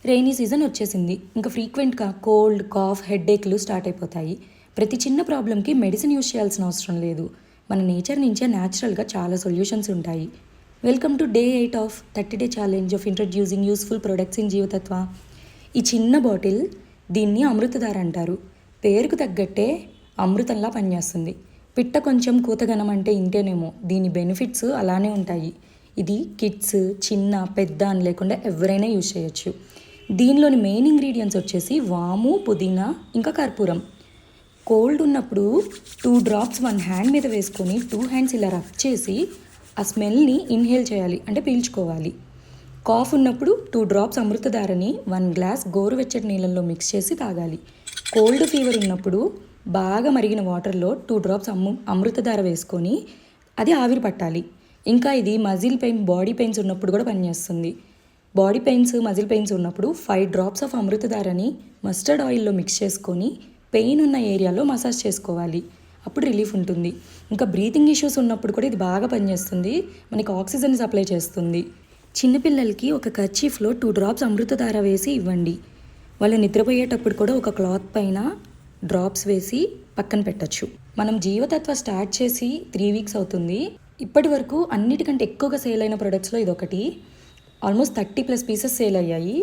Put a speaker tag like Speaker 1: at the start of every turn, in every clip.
Speaker 1: Rainy season వచ్చేసింది. ఇంకా ఫ్రీక్వెంట్గా కోల్డ్, కాఫ్, హెడ్ఏక్లు స్టార్ట్ అయిపోతాయి. ప్రతి చిన్న ప్రాబ్లంకి మెడిసిన్ యూస్ చేయాల్సిన అవసరం లేదు. మన నేచర్ నుంచే న్యాచురల్గా చాలా సొల్యూషన్స్ ఉంటాయి. Welcome to day 8 of 30 day challenge of introducing useful products in Jeevatatva. ఈ చిన్న బాటిల్ దీన్ని అమృతధార అంటారు. పేరుకు తగ్గట్టే అమృతంలా పనిచేస్తుంది. పిట్ట కొంచెం కూతగనం అంటే ఇంటేనేమో, దీని బెనిఫిట్స్ అలానే ఉంటాయి. ఇది కిడ్స్, చిన్న, పెద్ద అని లేకుండా ఎవరైనా యూజ్ చేయొచ్చు. దీనిలోని మెయిన్ ఇంగ్రీడియంట్స్ వచ్చేసి వాము, పుదీనా, ఇంకా కర్పూరం. కోల్డ్ ఉన్నప్పుడు 2 drops 1 హ్యాండ్ మీద వేసుకొని 2 hands ఇలా రబ్ చేసి ఆ స్మెల్ని ఇన్హేల్ చేయాలి, అంటే పీల్చుకోవాలి. కాఫ్ ఉన్నప్పుడు 2 drops అమృతధారని 1 glass గోరువెచ్చటి నీళ్ళల్లో మిక్స్ చేసి తాగాలి. కోల్డ్ ఫీవర్ ఉన్నప్పుడు బాగా మరిగిన వాటర్లో 2 drops అమృతధార వేసుకొని అది ఆవిరి పట్టాలి. ఇంకా ఇది మజిల్ పెయిన్, బాడీ పెయిన్స్ ఉన్నప్పుడు కూడా పనిచేస్తుంది. బాడీ పెయిన్స్, మజిల్ పెయిన్స్ ఉన్నప్పుడు 5 drops ఆఫ్ అమృతధారని మస్టర్డ్ ఆయిల్లో మిక్స్ చేసుకొని పెయిన్ ఉన్న ఏరియాలో మసాజ్ చేసుకోవాలి. అప్పుడు రిలీఫ్ ఉంటుంది. ఇంకా బ్రీతింగ్ ఇష్యూస్ ఉన్నప్పుడు కూడా ఇది బాగా పనిచేస్తుంది. మనకి ఆక్సిజన్ సప్లై చేస్తుంది. చిన్నపిల్లలకి ఒక కర్చీఫ్లో 2 drops అమృతధార వేసి ఇవ్వండి. వాళ్ళు నిద్రపోయేటప్పుడు కూడా ఒక క్లాత్ పైన డ్రాప్స్ వేసి పక్కన పెట్టచ్చు. మనం జీవతత్వ స్టార్ట్ చేసి 3 weeks అవుతుంది. ఇప్పటి వరకు అన్నిటికంటే ఎక్కువగా సేల్ అయిన ప్రొడక్ట్స్లో ఇదొకటి. ఆల్మోస్ట్ 30+ పీసెస్ సేల్ అయ్యాయి.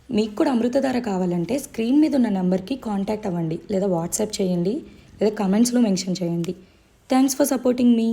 Speaker 1: మీకు కూడా అమృతధార కావాలంటే స్క్రీన్ మీద ఉన్న నెంబర్కి కాంటాక్ట్ అవ్వండి, లేదా వాట్సాప్ చేయండి, లేదా కమెంట్స్లో మెన్షన్ చేయండి. Thanks for supporting me.